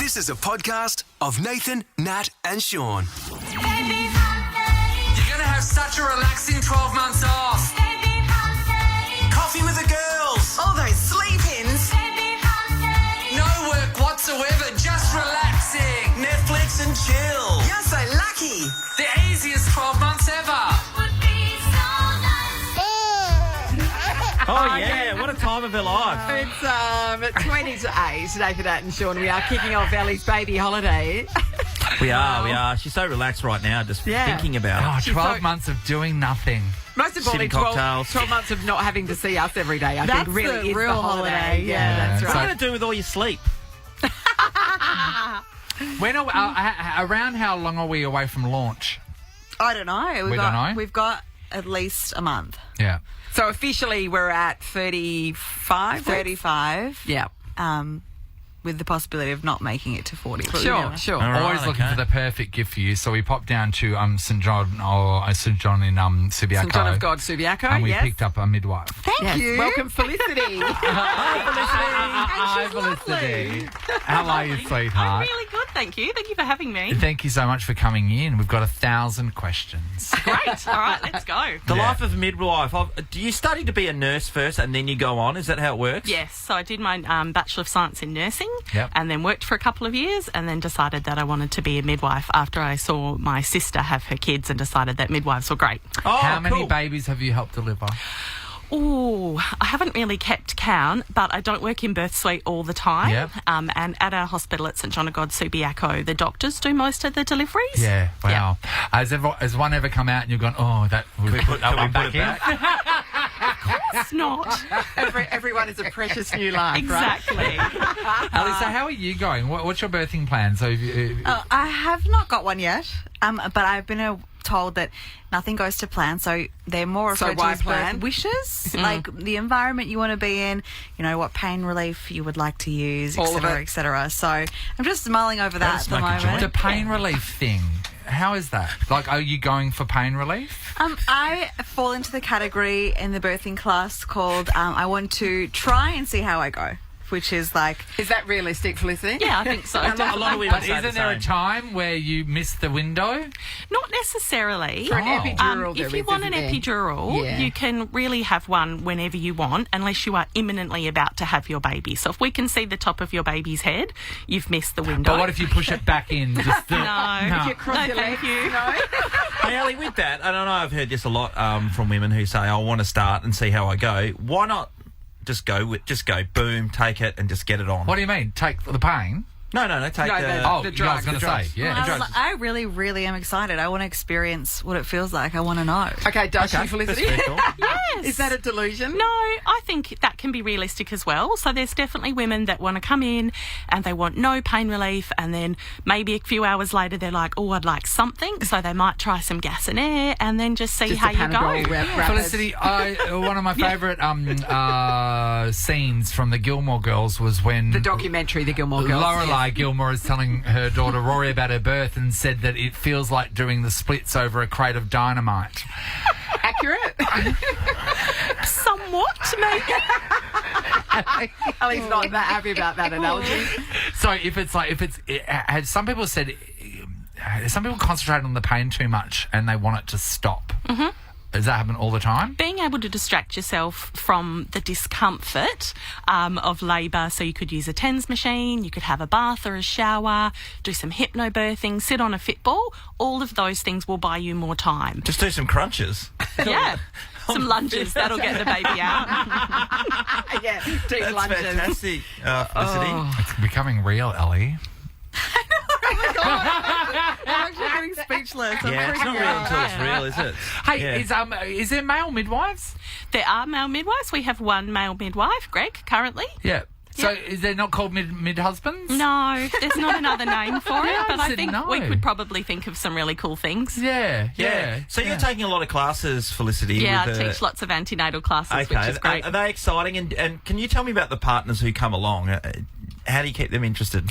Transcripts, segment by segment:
This is a podcast of Nathan, Nat and Shaun. You're going to have such a relaxing 12 months off. Coffee with the girls. All those sleep-ins. No work whatsoever, just relaxing. Netflix and chill. You're so lucky. The easiest 12 months ever. Oh, yeah, what a time of her life. It's 20 to 8, Nathan, Nat and Shaun. We are kicking off Ellie's baby holiday. We are. She's so relaxed right now, just thinking about it. 12 months of doing nothing. Most importantly, Sipping cocktails. 12 months of not having to see us every day, I think, really the is real the holiday. Yeah, that's What right. are you going to do with all your sleep? When are around how long are we away from launch? I don't know. We don't know? We've got at least a month. Yeah. So officially we're at 35? 35. Yeah. With the possibility of not making it to 40. But Sure. All right, Always looking okay. for the perfect gift for you. So we popped down to St. John in Subiaco. St. John of God, Subiaco, And we yes. picked up a midwife. Thank you. Welcome, Felicity. Hi, Felicity. How are you, sweetheart? Really good, thank you. Thank you for having me. Thank you so much for coming in. We've got 1,000 questions. Great. All right, let's go. The Yeah. life of a midwife. Do you study to be a nurse first and then you go on? Is that how it works? Yes, so I did my Bachelor of Science in Nursing Yep. and then worked for a couple of years and then decided that I wanted to be a midwife after I saw my sister have her kids and decided that midwives were great. Oh, How many cool. babies have you helped deliver? Oh, I haven't really kept count, but I don't work in birth suite all the time. Yep. And at our hospital at St John of God, Subiaco, the doctors do most of the deliveries. Yeah, wow. Has one ever come out and you've gone, oh, that we put that one back in? It's not. Everyone is a precious new life, Exactly. Ali, so how are you going? What's your birthing plan? So, I have not got one yet, but I've been told that nothing goes to plan, so they're more So referred to why as birth plan? wishes, like the environment you want to be in, what pain relief you would like to use, All of etc., it. etc. So I'm just mulling over that at the smoke a joint. moment. the pain relief thing, how is that? Like, are you going for pain relief? I fall into the category in the birthing class called I want to try and see how I go, which is like... Is that realistic, Felicity? Yeah, I think so. A lot of women But say isn't the there a same. time where you miss the window? Not necessarily. For an epidural, there if you is, want an isn't there? epidural, Yeah. you can really have one whenever you want, unless you are imminently about to have your baby. So if we can see the top of your baby's head, you've missed the window. But what if you push it back in? Just No. no. You cross No, your thank legs, you. Hey, Ali, with that, I don't know, I've heard this a lot from women who say, I want to start and see how I go. Why not just go, boom, take it and just get it on? What do you mean? Take the pain? No, take No, the... Oh, the you I was drugs, going the to drugs. say, yeah. Well, I really, really am excited. I want to experience what it feels like. I want to know. Okay, does she, That's Felicity? very cool. Yes. Is that a delusion? No, I think that can be realistic as well. So there's definitely women that want to come in and they want no pain relief, and then maybe a few hours later they're like, oh, I'd like something. So they might try some gas and air and then just see Just how a you Panadol go. rapid. Felicity, one of my favourite scenes from the Gilmore Girls was when The documentary, The Gilmore Girls. Lorelai Gilmore is telling her daughter Rory about her birth and said that it feels like doing the splits over a crate of dynamite. Accurate? Somewhat, maybe. Ellie's not that happy about that analogy. So some people concentrate on the pain too much and they want it to stop. Mm-hmm. Does that happen all the time? Being able to distract yourself from the discomfort of labour, so you could use a TENS machine, you could have a bath or a shower, do some hypnobirthing, sit on a fitball, all of those things will buy you more time. Just do some crunches. Yeah, some lunges, that'll get the baby out. Yeah, deep That's lunges. fantastic, Felicity. It's becoming real, Ellie. I'm actually getting speechless. I'm Yeah, it's not freaking real out. until it's real, is it? Hey, Yeah. is there male midwives? There are male midwives. We have one male midwife, Greg, currently. Yeah. So is there not called mid-husbands? No, there's not another name for it, but I said think no. we could probably think of some really cool things. Yeah. So you're taking a lot of classes, Felicity. Yeah, I with teach lots of antenatal classes, Okay, which is great. Are they exciting? And can you tell me about the partners who come along? how do you keep them interested?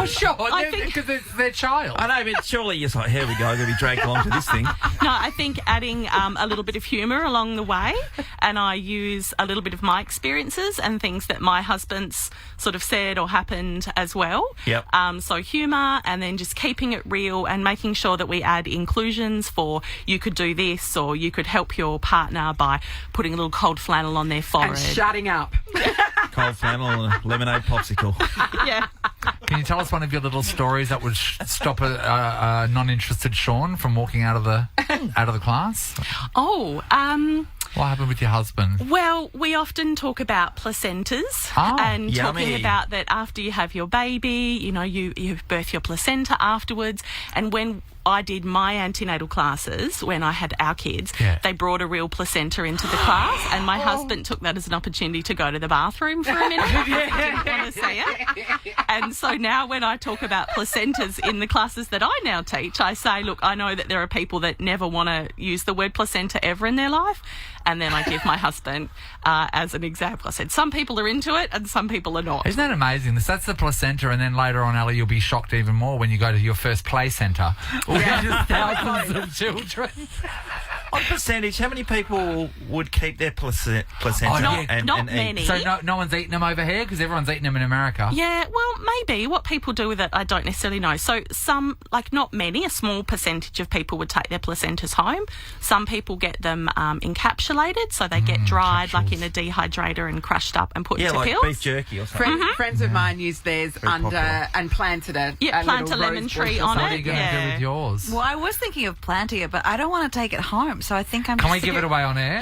Sure, I think- because it's their child. I know, but surely you're like, here we go, I'm going to be dragged along to this thing. No, I think adding a little bit of humour along the way, and I use a little bit of my experiences and things that my husband's sort of said or happened as well. Yep. So humour, and then just keeping it real and making sure that we add inclusions for you could do this, or you could help your partner by putting a little cold flannel on their forehead. And shutting up. Cold flannel and a lemonade popsicle. Yeah. Can you tell us one of your little stories that would stop a non-interested Sean from walking out of the class? Oh, What happened with your husband? well, we often talk about placentas Oh, and talking yummy. about that after you have your baby, you know, you birth your placenta afterwards. And when I did my antenatal classes, when I had our kids, Yeah. they brought a real placenta into the class, and my husband took that as an opportunity to go to the bathroom for a minute. He didn't want to see it. And so now when I talk about placentas in the classes that I now teach, I say, look, I know that there are people that never want to use the word placenta ever in their life. And then I give my husband as an example. I said, some people are into it and some people are not. Isn't that amazing? That's the placenta, and then later on, Ellie, you'll be shocked even more when you go to your first play centre. Just thousands of children. On percentage, how many people would keep their placenta Not and eat? many. So no one's eating them over here because everyone's eating them in America. Yeah, well, maybe. What people do with it, I don't necessarily know. So some, like not many, a small percentage of people would take their placentas home. Some people get them encapsulated, so they get dried like in a dehydrator and crushed up and put Yeah, into like pills. beef jerky or something. Friends of mine used theirs popular. and planted a Yeah, plant little a lemon rose tree bush or on What are something. you going to Yeah. do with yours? Well, I was thinking of planting it, but I don't want to take it home, so I think I'm Can just we give it away on air?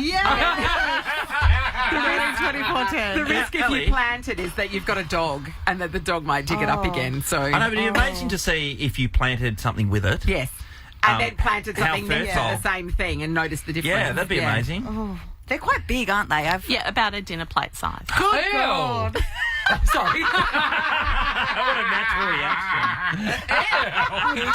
The risk if Ellie? you plant it is that you've got a dog and that the dog might dig it up again. So I know, but it'd be amazing to see if you planted something with it. yes, and then planted how something next to fertile. the same thing and notice the difference. Yeah, that'd be amazing. They're quite big, aren't they? Yeah, about a dinner plate size. Good God. Sorry. What a natural reaction.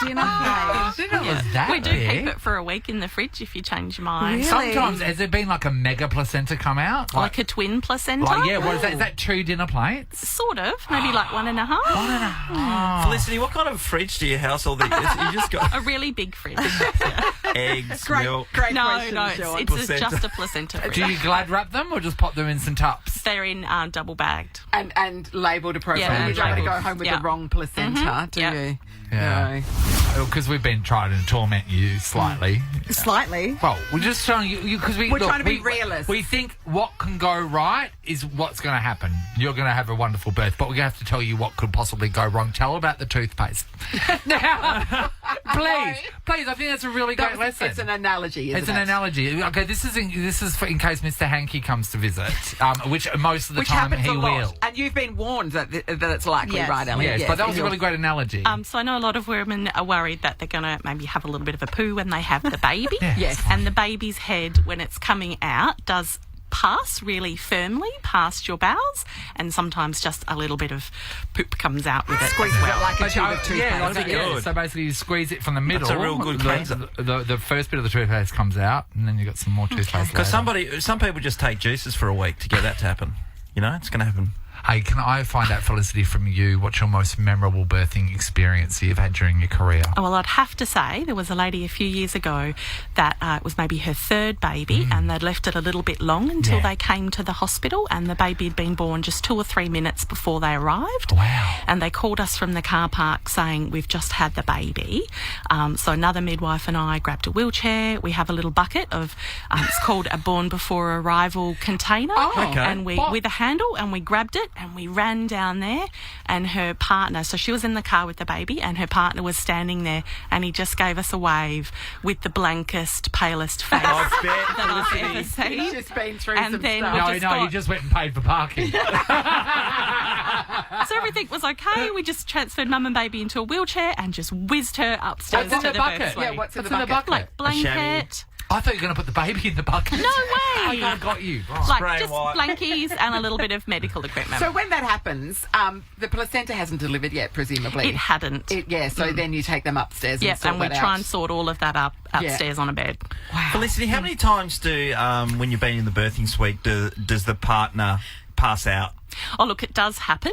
Dinner plate. It was that We do big. keep it for a week in the fridge if you change your mind. Really? Sometimes, has there been like a mega placenta come out? Like a twin placenta. Like, yeah, what is that? Is that 2 dinner plates? Sort of, maybe like 1.5. Felicity, what kind of fridge do you house all these? You just got A really big fridge. eggs, Great, milk. great No, question, no, Sean. it's Placenta. just a placenta fridge. Do you glad wrap them or just pop them in some tups? They're in double bagged. And labelled appropriately. Yeah, you don't want to go labelled. home with Yeah. the wrong placenta, do Yeah. you? Yeah. No. Because we've been trying to torment you slightly. Slightly. Well, we're just showing you because We're trying to be realists. We think what can go right is what's going to happen. You're going to have a wonderful birth, but we're going to have to tell you what could possibly go wrong. Tell about the toothpaste. Now, please. I think that's a really great lesson. It's an analogy, isn't It's an it? analogy. Okay, this is for in case Mr. Hankey comes to visit, which most of the Which time happens he a lot. will. And you've been warned that it's likely, Yes. right, Ellie? Yes, but that was a really great analogy. So I know a lot of women are worried that they're going to maybe have a little bit of a poo when they have the baby. Yes. And the baby's head, when it's coming out, does pass really firmly past your bowels, and sometimes just a little bit of poop comes out with it. Squeezes it like a But, tube of toothpaste. yeah, That'd be yeah, good. so basically you squeeze it from the middle. a real good cleanser. The first bit of the toothpaste comes out, and then you've got some more toothpaste Because later. some people just take juices for a week to get that to happen. You know, it's going to happen. Hey, can I find out, Felicity, from you, what's your most memorable birthing experience you've had during your career? Oh, well, I'd have to say there was a lady a few years ago that it was maybe her third baby, and they'd left it a little bit long until they came to the hospital, and the baby had been born just 2 or 3 minutes before they arrived. Wow. And they called us from the car park saying, we've just had the baby. So another midwife and I grabbed a wheelchair. We have a little bucket of, it's called a born before arrival container. okay. And we, with a handle, and we grabbed it and we ran down there, and her partner, so she was in the car with the baby, and her partner was standing there, and he just gave us a wave with the blankest, palest face I bet, that I've ever Felicity. seen. He's just been through And some then stuff. we No, just you got- just went and paid for parking. So everything was okay. We just transferred mum and baby into a wheelchair and just whizzed her upstairs What's to in the the bucket? birth suite. Yeah, what's in the What's in the bucket? bucket? Like chamois. blanket. I thought you were going to put the baby in the bucket. No way. I got you. Right. Like Spray just white. blankies and a little bit of medical equipment. So when that happens, the placenta hasn't delivered yet, presumably. it hadn't. So then you take them upstairs Yep, and sort and we that try out. and sort all of that up upstairs on a bed. Felicity, how many times do, when you've been in the birthing suite, does the partner pass out. Oh, look, it does happen.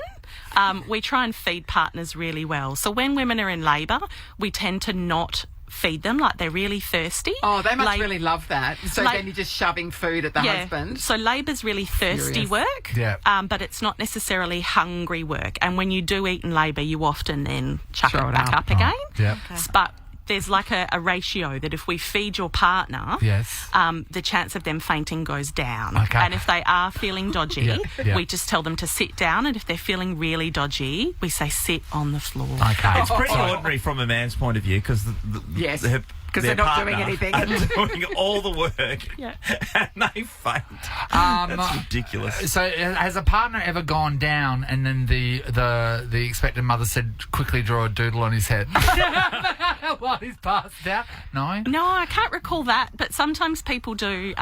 We try and feed partners really well. So when women are in labour, we tend to not feed them like they're really thirsty. Oh, they must really love that. So La- then you're just shoving food at the husband. So labour's really thirsty Furious. work, but it's not necessarily hungry work. And when you do eat in labour, you often then chuck Throw it it back up. up again. Yeah. But there's like a ratio that if we feed your partner, Yes. the chance of them fainting goes down. Okay. And if they are feeling dodgy, Yeah. we just tell them to sit down. And if they're feeling really dodgy, we say sit on the floor. Okay. It's pretty ordinary from a man's point of view because Yes, their 'cause they're not doing partner anything. are doing all the work, Yeah. and they faint. That's ridiculous. So has a partner ever gone down and then the expectant mother said, quickly draw a doodle on his head while he's passed out? No? No, I can't recall that, but sometimes people do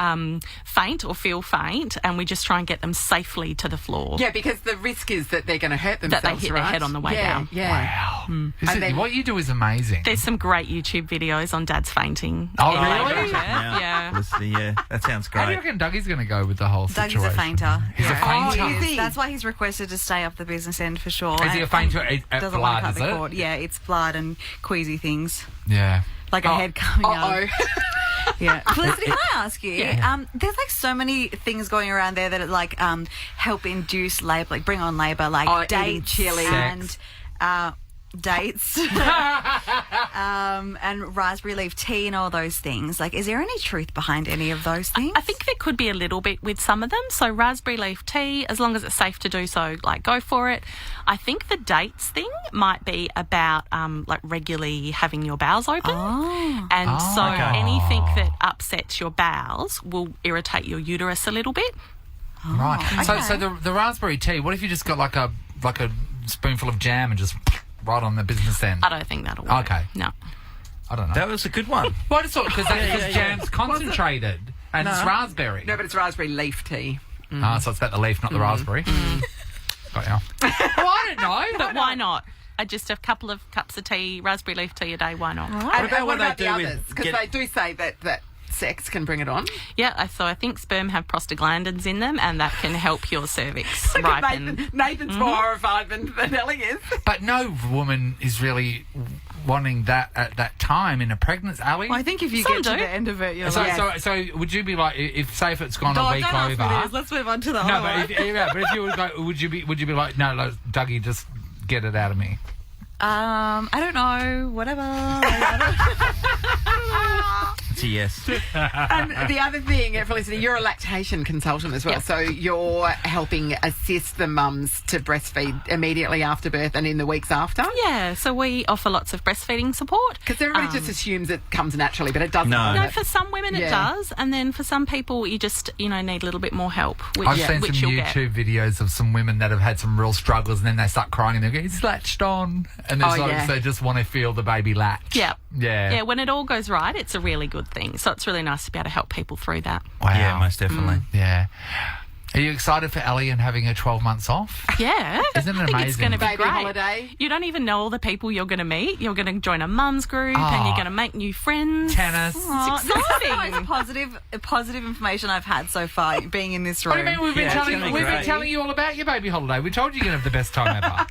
faint or feel faint, and we just try and get them safely to the floor. Yeah, because the risk is that they're going to hurt That themselves, they hit right? their head on the way down. Yeah. Wow. And then- What you do is amazing. There's some great YouTube videos on dads fainting. Oh, Yeah. really? Yeah. Felicity, yeah, that sounds How do you great. reckon Dougie's going to go with the whole situation? Dougie's a fainter. He's a fainter? Oh, is he? That's why he's requested to stay off the business end for sure. Is he a fainter at doesn't blood, want is to cut the it? cord. Yeah, it's blood and queasy things. Yeah. Like a head coming out. Uh-oh. Yeah. Felicity, can I ask you? There's like so many things going around there that like help induce labour, like bring on labour, like eating dates chili. and dates and raspberry leaf tea and all those things. Like, is there any truth behind any of those things? I think there could be a little bit with some of them. So raspberry leaf tea, as long as it's safe to do so, like go for it. I think the dates thing might be about like regularly having your bowels open. And so anything that upsets your bowels will irritate your uterus a little bit. Right. okay. So the raspberry tea, what if you just got like a spoonful of jam and just right on the business end? I don't think that'll work. Okay. No. I don't know. That was a good one. Well, I just thought because jam's concentrated and it's raspberry. No, but it's raspberry leaf tea. So it's about the leaf, not the raspberry. Got ya. Well, I don't know. But why not? Just a couple of cups of tea, raspberry leaf tea a day, why not? And about what what about they the do with others? Because get- they do say that sex can bring it on. Yeah, so I think sperm have prostaglandins in them, and that can help your cervix ripen. Nathan's more horrified than Ellie is. But no woman is really wanting that at that time in a pregnancy, Ali. I think if you Some get to do. the end of it, you're So, like... so would you be like, if say if it's gone Oh, a week don't ask over? me this. Let's move on to the No, other one. but if you would go, would you be like, no, Dougie, just get it out of me? I don't know. Whatever. It's a yes. And the other thing, Felicity, you're a lactation consultant as well. Yep. So you're helping assist the mums to breastfeed immediately after birth and in the weeks after? Yeah, so we offer lots of breastfeeding support. Because everybody just assumes it comes naturally, but it doesn't. No. No, for some women it Yeah. does, and then for some people you just, need a little bit more help, which, I've seen which some you'll get. YouTube videos of some women that have had some real struggles and then they start crying and they go, it's latched on. And Oh, it's like yeah. they just want to feel the baby latch. Yeah. Yeah. Yeah, when it all goes right, it's a really good thing. So it's really nice to be able to help people through that. Wow. Yeah, most definitely. Yeah. Are you excited for Ellie and having her 12 months off? Yeah. Isn't it I think it's amazing? going to be Baby great. holiday. You don't even know all the people you're going to meet. You're going to join a mum's group and you're going to make new friends. Tennis. Oh, It's exciting. that's the most positive information I've had so far being in this What room. do you mean? We've been, Yeah, it's telling, gonna be we've been great. telling you all about your baby holiday. We told you you're going to have the best time ever.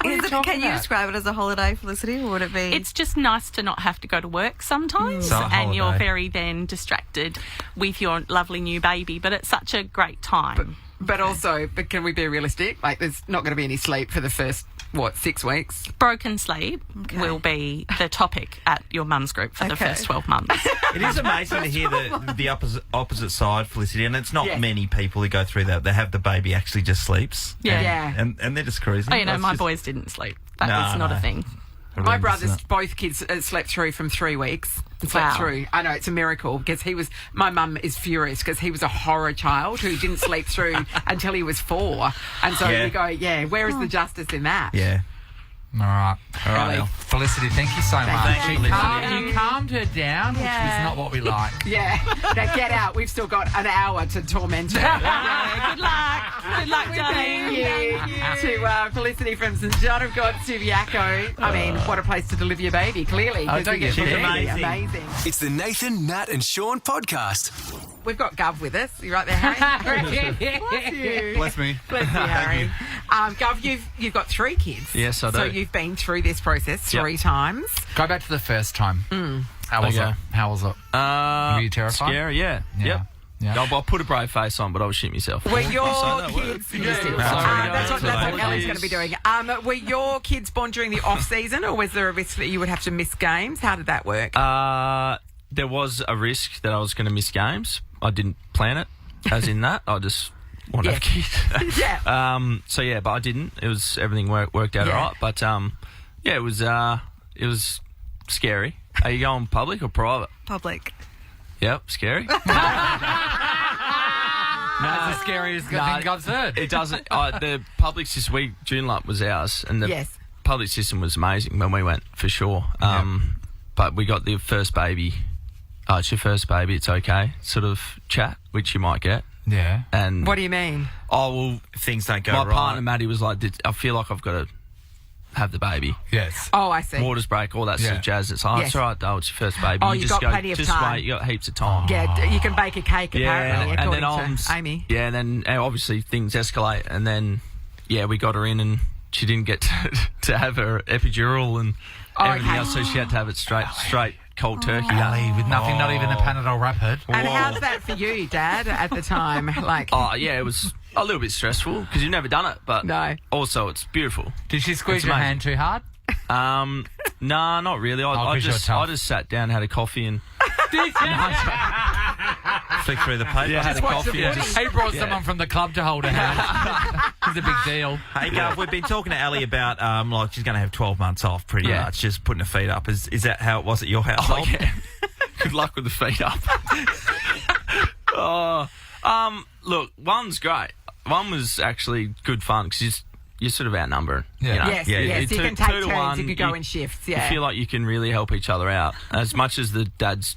are you talking Can you about? describe it as a holiday, Felicity, or would it be... It's just nice to not have to go to work sometimes, It's a and you're holiday. very then distracted with your lovely new baby. But it's such a great time. But also, can we be realistic? Like, there's not going to be any sleep for the first, 6 weeks? Broken sleep will be the topic at your mum's group for the Okay. first 12 months. It is amazing to hear the opposite side, Felicity, and it's not Yeah. many people who go through that. They have the baby actually just sleeps. Yeah. Yeah. And they're just cruising. Oh, It's my just boys didn't sleep. That No, was not no. a thing. My horrendous, brothers, isn't it? both kids slept through from 3 weeks. Slept Wow. through. I know, it's a miracle because my mum is furious because he was a horror child who didn't sleep through until he was 4. And so Yeah. we go, where is the justice in that? Yeah. All right. All right, Ellie. Al. Felicity, thank you so much. Thanks, Felicity. You calmed her down, which is not what we like. Yeah. Now get out. We've still got an hour to torment her. Yeah, good luck. Good luck, Thank darling. you to Felicity from St John of God, Subiaco. I mean, what a place to deliver your baby, clearly. 'cause don't you get get to shit. be Amazing. amazing. It's the Nathan, Nat, and Sean podcast. we've got Gov with us. You right there, Harry? Bless me. Bless you, Harry. Gov, you've got 3 kids. Yes, I do. So you've been through this process 3 times. Go back to the first time. How was it? How was it? Were you terrified? Scary, yeah. Yeah. Yep. I'll put a brave face on, but I'll shit myself. Were your kids... That's what Ellie's going to be doing. Were your kids born during the off-season, or was there a risk that you would have to miss games? How did that work? There was a risk that I was going to miss games. I didn't plan it, as in that. I just want to have kids. Yeah. So, yeah, but I didn't. It was... Everything worked out all right. But, yeah, it was scary. Are you going public or private? Public. Yep, scary. That's the scariest thing I've heard. It doesn't. The public system, Joondalup was ours, and the public system was amazing when we went, for sure. But we got the first baby. It's your first baby, it's okay. Sort of chat, which you might get. Yeah. And what do you mean? Oh, well, If things don't go my right. partner, Maddie, was like, I feel like I've got to have the baby. Yes. Oh, I see. Waters break, all that sort of jazz. It's like, it's all right, though, it's your first baby. Oh, you you've just got plenty of just time. wait, you got heaps of time. Yeah, you can bake a cake, apparently, and then according to Amy. Yeah, and then obviously things escalate, and then, we got her in, and she didn't get to have her epidural and everything else, so she had to have it straight cold turkey. Ellie, with nothing, not even a Panadol Rapid. And how's that for you, Dad, at the time? Like, it was a little bit stressful because you've never done it, but also it's beautiful. Did she squeeze your hand too hard? No, not really. I just sat down, had a coffee, and Flick through the paper. had a coffee. And He brought someone from the club to hold her hand. It's a big deal. Hey, Gav, we've been talking to Ellie about like she's going to have 12 months off, pretty much, just putting her feet up. Is that how it was at your household? Oh, yeah. Good luck with the feet up. Look, one's great. One was actually good fun because you're sort of outnumbered. Yes, you can take turns, you can go in shifts, You feel like you can really help each other out. As much as the dads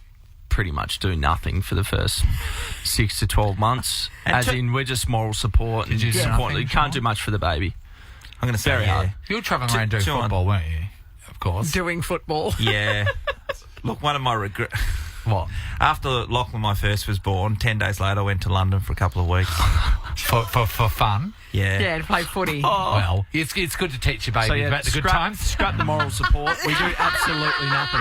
pretty much do nothing for the first 6 to 12 months. In, we're just moral support and support. You can't do much for the baby. I'm going to say very hard. You were travelling around doing football, weren't you? Of course. Doing football. Yeah. Look, one of my regrets... What? After Lachlan, my first, was born, 10 days later I went to London for a couple of weeks. For fun? Yeah. Yeah, to play footy. Well, it's good to teach your baby about the good times. Scrap the moral support. We do absolutely nothing.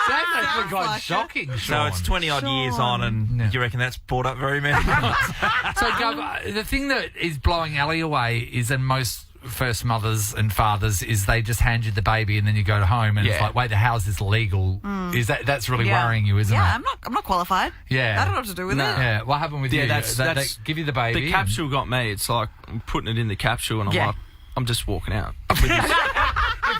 That's actually quite shocking, So Sean. it's 20-odd years on, and you reckon that's brought up very many? So, Gov, the thing that is blowing Ellie away is, in most first mothers and fathers, is they just hand you the baby and then you go home and it's like, wait, how is this legal? Is that's really worrying you, isn't it? Yeah, I'm not qualified. Yeah. I don't know what to do with it. Yeah, what happened with you? That's they give you the baby. The capsule got me. It's like I'm putting it in the capsule and I'm like, I'm just walking out. You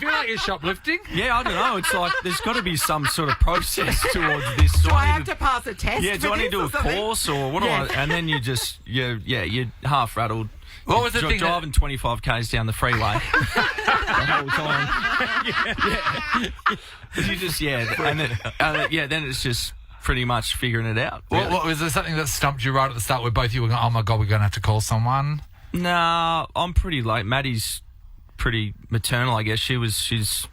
feel like you're shoplifting? Yeah, I don't know. It's like there's got to be some sort of process towards this. Do I have to pass a test? Yeah, do I need to do a course or what do I? And then you just, you're half rattled. What was the thing? Driving 25 k's down the freeway the whole time. You just and then it's just pretty much figuring it out. Really. What was there something that stumped you right at the start where both of you were going, oh my God, we're going to have to call someone? No, I'm pretty late. Maddie's pretty maternal, I guess. She's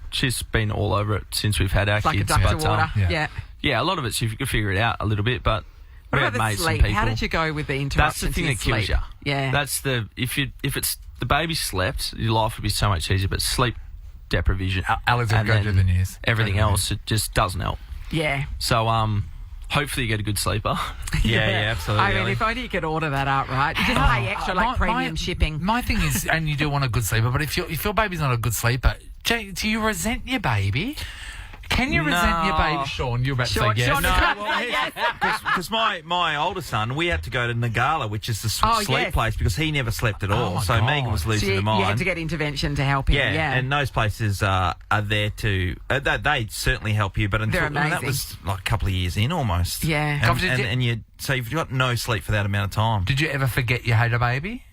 been all over it since we've had our like kids. A duck to water. Yeah, a lot of it's you can figure it out a little bit, but what about the sleep? How did you go with the interruption? That's the thing that kills you. Yeah. That's if it's the baby slept, your life would be so much easier. But sleep deprivation, Alex will go to the news. Everything else, it just doesn't help. Yeah. So hopefully you get a good sleeper. Yeah, absolutely. I mean, if only you could order that out, right? You just pay extra, like premium shipping. My thing is, and you do want a good sleeper, but if your baby's not a good sleeper, do you resent your baby? Can you resent your baby? Sean, you're about to say yes. Because my older son, we had to go to Nagala, which is the sleep place, because he never slept at all. So Megan was losing her mind. You had to get intervention to help him. Yeah. And those places are there to... they certainly help you, but until that was like a couple of years in almost. Yeah. So you've got no sleep for that amount of time. Did you ever forget you had a baby?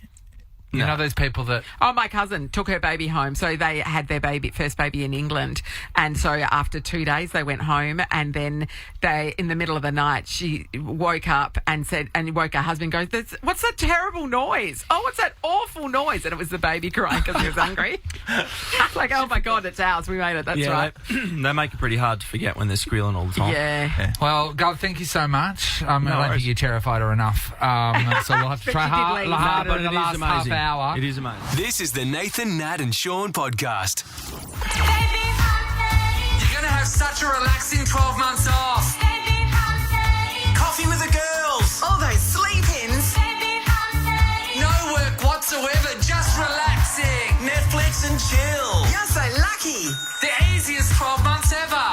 You know those people that... Oh, my cousin took her baby home. So they had their first baby in England. And so after 2 days, they went home. And then in the middle of the night, she woke up and woke her husband, goes, "What's that terrible noise? Oh, what's that awful noise?" And it was the baby crying because he was hungry. It's like, oh my God, it's ours. We made it. That's right. They make it pretty hard to forget when they're squealing all the time. Yeah. Well, Gov, thank you so much. I don't think you terrified her enough. So we'll have to try harder in the last half hour. It is amazing. This is the Nathan, Nat and Shaun podcast. You're going to have such a relaxing 12 months off. Coffee with the girls. All those sleep-ins. No work whatsoever, just relaxing. Netflix and chill. You're so lucky. The easiest 12 months ever.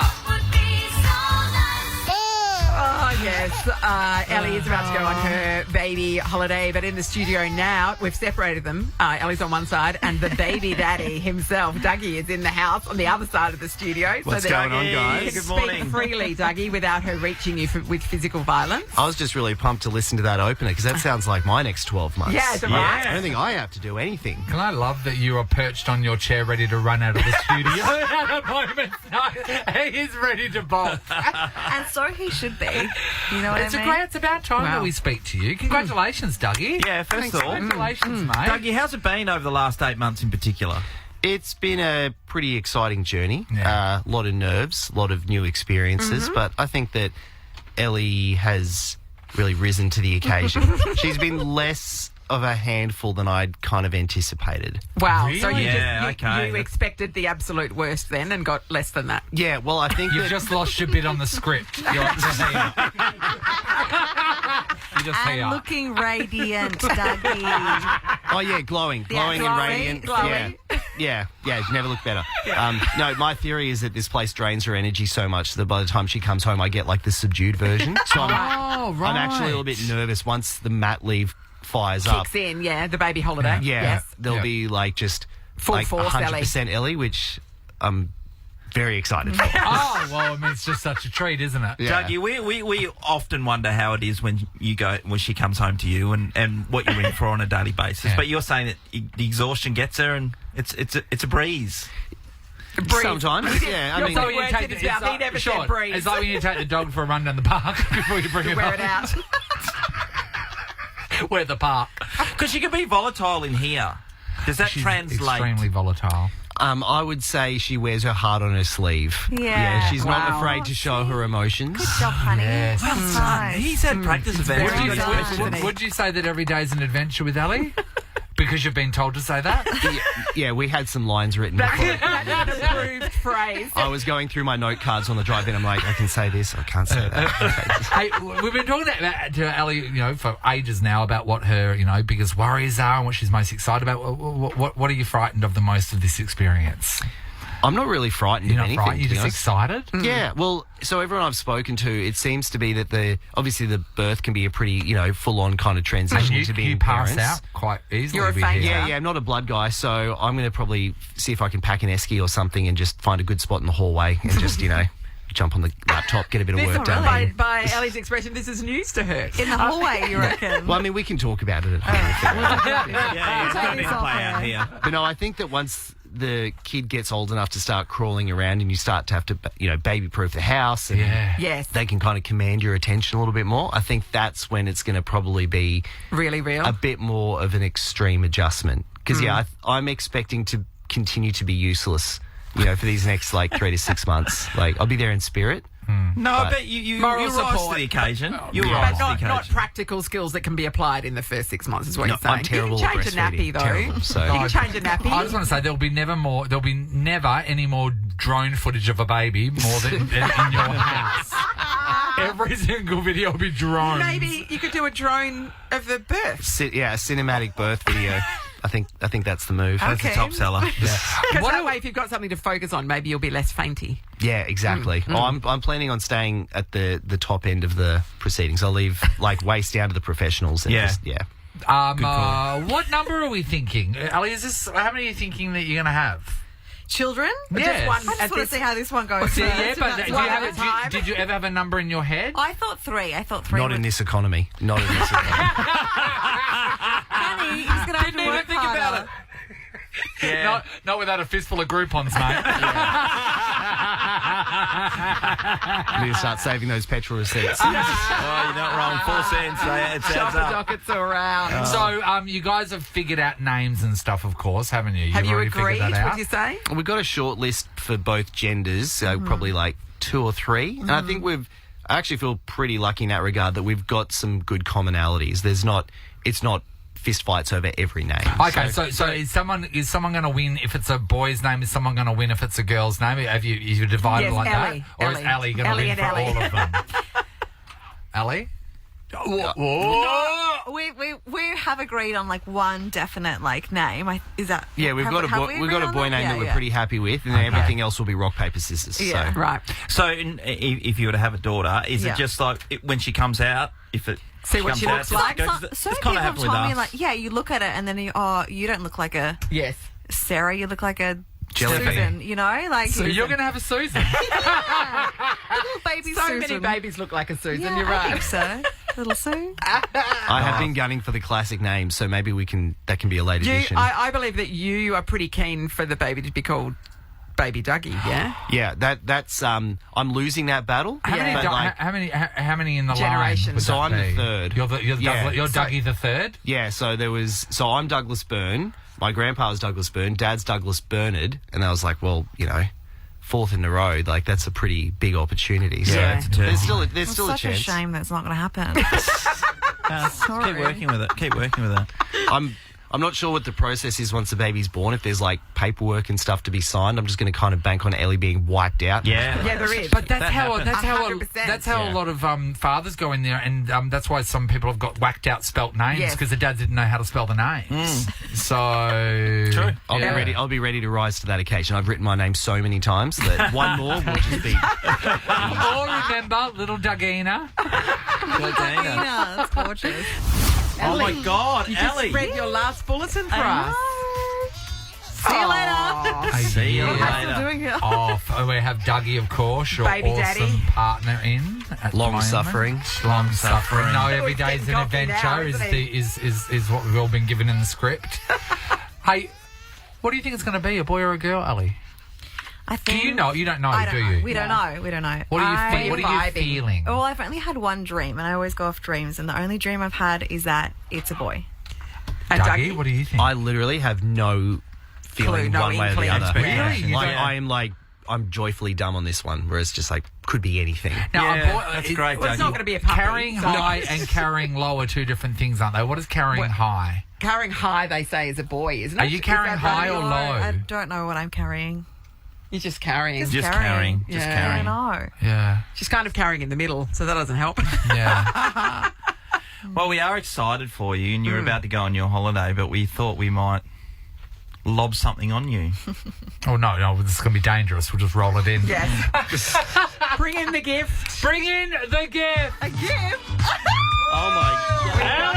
Oh, yes. Ellie is about to go on her baby holiday, but in the studio now, we've separated them. Ellie's on one side, and the baby daddy himself, Dougie, is in the house on the other side of the studio. What's going on, guys? You can Good morning. speak freely, Dougie, without her reaching you with physical violence. I was just really pumped to listen to that opener because that sounds like my next 12 months. Yeah, it's right. I don't think I have to do anything. Can I love that you are perched on your chair ready to run out of the studio at a moment's notice. He is ready to bolt. And so he should be. You know what I mean? It's about time that we speak to you. Congratulations, Dougie. Yeah, first of all, Congratulations, mate. Dougie, how's it been over the last 8 months in particular? It's been a pretty exciting journey. Yeah. A lot of nerves, a lot of new experiences, but I think that Ellie has really risen to the occasion. She's been less of a handful than I'd kind of anticipated. Wow. Really? So you Yeah, you expected the absolute worst then and got less than that. Yeah, well, I think You've that... just lost your bit on the script. You're just here. You just And here. looking radiant, Dougie. Oh, yeah, glowing and radiant. glowing. Yeah, never looked better. No, my theory is that this place drains her energy so much that by the time she comes home, I get like the subdued version. So I'm actually a little bit nervous once the mat leave fires up. Kicks in, the baby holiday. Yeah, Yes. there'll be like just Full like force 100% Ellie, which I'm very excited for. Oh, well, I mean, it's just such a treat, isn't it? Yeah. Dougie, we often wonder how it is when she comes home to you and what you're in for on a daily basis. Yeah. But you're saying that the exhaustion gets her and it's a breeze. Sometimes, yeah. I mean, so you take he never said breeze. It's like when you take the dog for a run down the park before you bring it Wear home. it out. Wear the park. Because she can be volatile in here. Does that She's translate? extremely volatile. I would say she wears her heart on her sleeve. Yeah. She's not Wow. afraid to show her emotions. Good job, honey. Yes. That's nice. He's had practice of very that. good expression. Would you say that every day is an adventure with Ellie? Because you've been told to say that? Yeah, we had some lines written before. That's an approved phrase. I was going through my note cards on the drive in. I'm like, I can say this, I can't say that. Hey, we've been talking to Ellie, for ages now about what her, biggest worries are and what she's most excited about. What are you frightened of the most of this experience? I'm not really frightened You're of not anything. frightened, to you're be just honest. excited? Yeah, well, so everyone I've spoken to, it seems to be that obviously the birth can be a pretty, full-on kind of transition And to being you pass parents. out quite easily. You're a we fainter. hear. Yeah, I'm not a blood guy, so I'm going to probably see if I can pack an esky or something and just find a good spot in the hallway and just, jump on the laptop, get a bit of work done. By Ellie's expression, this is news to her. In the hallway, you reckon? Well, I mean, we can talk about it at home. Yeah, it's going to be a play out here. But no, I think that once the kid gets old enough to start crawling around and you start to have to, baby-proof the house and Yes. they can kind of command your attention a little bit more, I think that's when it's going to probably be Really real. a bit more of an extreme adjustment. Because, I'm expecting to continue to be useless, for these next, 3 to 6 months. I'll be there in spirit. No, but you rise support. to the occasion. You Yeah. rise But to the not occasion. practical skills that can be applied in the first 6 months is what No, you're saying. I'm terrible You at can change a nappy, breastfeeding. though. Terrible, so- You can change a nappy. I just want to say there'll be never any more drone footage of a baby more than in your house. Every single video will be drone. Maybe you could do a drone of the birth. A cinematic birth video. I think that's the move. That's the top seller. Because that way, if you've got something to focus on, maybe you'll be less fainty. Yeah, exactly. Oh, I'm planning on staying at the top end of the proceedings. I'll leave waist down to the professionals. And What number are we thinking? Ellie, how many are you thinking that you're going to have? Children? Yes. Just one I just at want to this. see how this one goes. Yeah, but first. did you ever have a number in your head? I thought three. Not in this economy. Not in this economy. Honey, He's going to have to Didn't even work think about harder. it. Yeah. Not without a fistful of Groupons, mate. I need to start saving those petrol receipts. Oh, you're not wrong. 4 cents. It Shop sounds the up. dockets around. So, you guys have figured out names and stuff, of course, haven't you? Have You've you already agreed? figured that out? Would you say? We've got a short list for both genders, probably like 2 or 3. And I think I actually feel pretty lucky in that regard that we've got some good commonalities. It's not fist fights over every name. Okay, so is someone going to win if it's a boy's name? Is someone going to win if it's a girl's name? Have you divided Yes, like Ellie. that? Or is Ellie going to win and for Ellie. all of them? Ellie? We have agreed on like one definite like name. Is that? Yeah, we've got a boy name that we're pretty happy with, and then everything else will be rock, paper, scissors. Yeah. So. Right. So, if you were to have a daughter, is Yeah. it just like when she comes out, See what she comes looks like? it's So kind people of have happily told me laugh. like, yeah, you look at it and then you don't look like a Yes. Sarah. You look like a Jellyfish. Susan. You know, like So you're going to have a Susan? little baby So Susan. many babies look like a Susan. Yeah, You're I right. think so. Little Sue. I have been gunning for the classic name, so maybe that can be a late addition. I believe that you are pretty keen for the baby to be called Baby Dougie. Yeah. Yeah, that's I'm losing that battle. How many? but, like, How many in the Generations. line? would So that I'm the be? third. You're Dougie the third. yeah, so I'm Douglas Byrne. My grandpa was Douglas Byrne. Dad's Douglas Bernard, and I was like, well, 4th in a row, like that's a pretty big opportunity. So Yeah. there's still a It's such chance. a shame that's not going to happen. Keep working with it. Keep working with it. I'm not sure what the process is once the baby's born. If there's like paperwork and stuff to be signed, I'm just going to kind of bank on Ellie being wiped out. Yeah. Yeah, there is. But that's That how happens. 100%. a lot of fathers go in there, and that's why some people have got whacked out spelt names Yes. because the dads didn't know how to spell the names. So True. I'll be ready to rise to that occasion. I've written my name so many times that one more will just be. Or remember, little Dougina. Yeah, that's gorgeous. Oh my God, You just Ellie. read your last bulletin for us. See you later. See you What am I still later. doing here? We have Dougie, of course, your Baby awesome daddy. partner in at the Long moment. suffering. Long suffering. No, every He's day's getting an cocky adventure now, is isn't he? is what we've all been given in the script. Hey, what do you think it's going to be, a boy or a girl, Ellie? I Do think. you know? You don't know, I don't do know. you? We don't know. We don't know. What are you vibing. feeling? Well, I've only had one dream, and I always go off dreams. And the only dream I've had is that it's a boy. And Dougie, what do you think? I literally have no feeling no one way or the inkling. other. Really? You don't- I'm joyfully dumb on this one, where it's just like could be anything. Now, Yeah, a boy, that's great, Well, it's Dougie. not going to be a puppy. carrying so- high and carrying low are two different things, aren't they? What is carrying high? Carrying high, they say, is a boy, isn't it? Are you Is carrying that high right? or No, low? I don't know what I'm carrying. You're just carrying. Just carrying. Just Yeah. I carrying. don't know. Yeah, She's kind of carrying in the middle, so that doesn't help. yeah. Well, we are excited for you, and you're about to go on your holiday, but we thought we might lob something on you. Oh no, this is going to be dangerous. We'll just roll it in. Yes. Bring in the gift. Bring in the gift. A gift? Oh my God.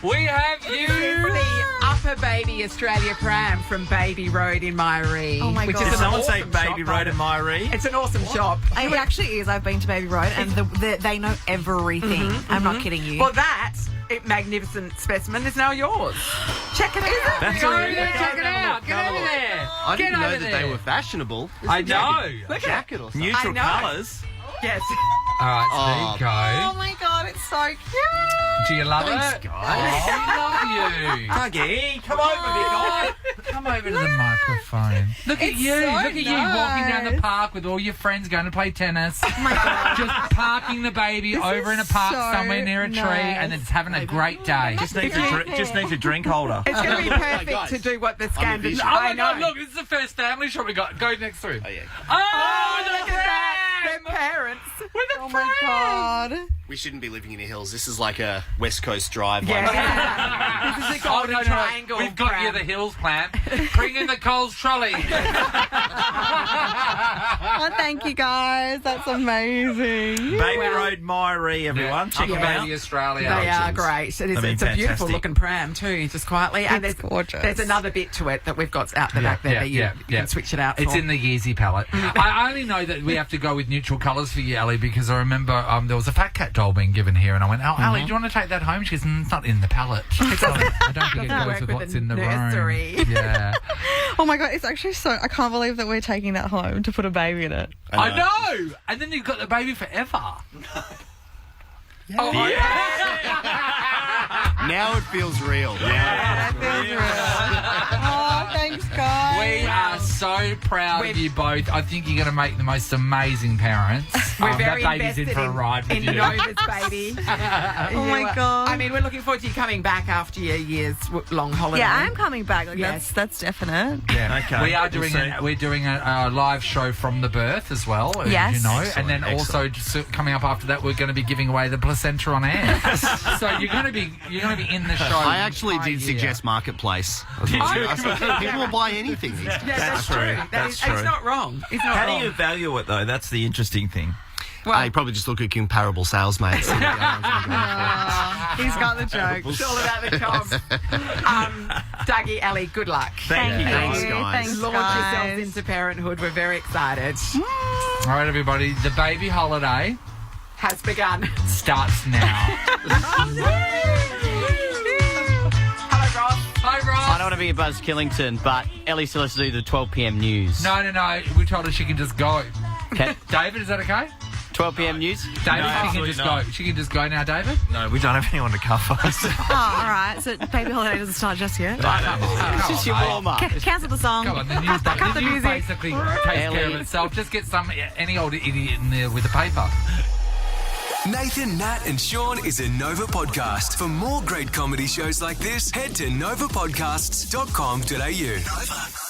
We have This is you. the Upper Baby Australia pram from Baby Road in Myree. Oh my which God. is Did an someone say awesome Baby shop, Road in right? Myree? It's an awesome shop. It actually is. I've been to Baby Road, and they know everything. I'm not kidding you. Well, that magnificent specimen is now yours. Check it out. That's Go all over there, check it out. Get over there. I Get didn't know over that there. they were fashionable. I know. Look Jacket or something. Neutral I know. colours. Yes. All right, so there you go. Oh my God, it's so cute. Do you love it? guys. Oh, we love you. Dougie, come over, big guy. Come over to the microphone. Look at you. so Look at you walking down the nice. park with all your friends going to play tennis. Oh my God. Just parking the baby over in a park so somewhere near a tree nice. and then just having a great day. Just needs a drink holder. It's going to be perfect guys. to do what the standard. vision. Oh my I know. God, look, this is the first family shot we got. Go next through. Oh, yeah. Oh, Look at that. Their parents. With a Oh my God. We shouldn't be living in the hills. This is like a West Coast drive. Yeah. This is a golden triangle. We've got you pram. the hills plant. Bring in the Coles trolley. Oh, thank you, guys. That's amazing. Baby Road Myrie, everyone. Check them out. Australia. They are great. It's a beautiful fantastic. looking pram too, just quietly. And It's gorgeous. There's another bit to it that we've got out the back there that you can switch it out It's for. in the Yeezy palette. I only know that we have to go with neutral colours for you, Ellie, because I remember there was a Fat Cat doll being given here, and I went, Ellie, do you want to take that home? She goes, it's not in the palette. I don't think it goes work with with what's the in the nursery. room. Yeah. Oh my God, it's actually I can't believe that we're taking that home to put a baby in it. I know! And then you've got the baby forever. Oh, Now it feels real. Oh, thanks, guys. We are so proud of you both. I think you're going to make the most amazing parents. We're very that baby's in invested for a ride with in you. Nova's baby. Oh my God. I mean, we're looking forward to you coming back after your years-long holiday. Yeah, I'm coming back. Like, Yes. that's definite. Yeah. Okay. We are doing we're doing a live show from the birth as well, Yes. as you know, Excellent, and then also just coming up after that, we're going to be giving away the placenta on air. So you're going to be in the show. I actually the entire did year. suggest Marketplace. People will buy anything these days. Yeah, that's true. That's It's true. not wrong. It's not How wrong. do you value it, though? That's the interesting thing. I probably just look at comparable sales mates. He's got the joke. It's all about the comms. Dougie, Ellie, good luck. Thank you, Thanks, guys. guys. Thanks, Launch guys. yourselves into parenthood. We're very excited. All right, everybody, the baby holiday Has begun. starts now. Hello, Ross. Hi, Ross. I don't want to be a Buzz Killington, but Ellie still has to do the 12 p.m. news. No. We told her she can just go. Okay. David, is that okay? 12 p.m. news? David, she can absolutely just not. go. She can just go now, David. No, we don't have anyone to cover us. Oh, all right. So baby holiday doesn't start just yet. It's just your warm-up. Cancel the song. Come on, the news, Cut the the news music. basically takes care of Ellie. itself. Just get any old idiot in there with a paper. Nathan, Nat, and Sean is a Nova podcast. For more great comedy shows like this, head to novapodcasts.com.au. Nova.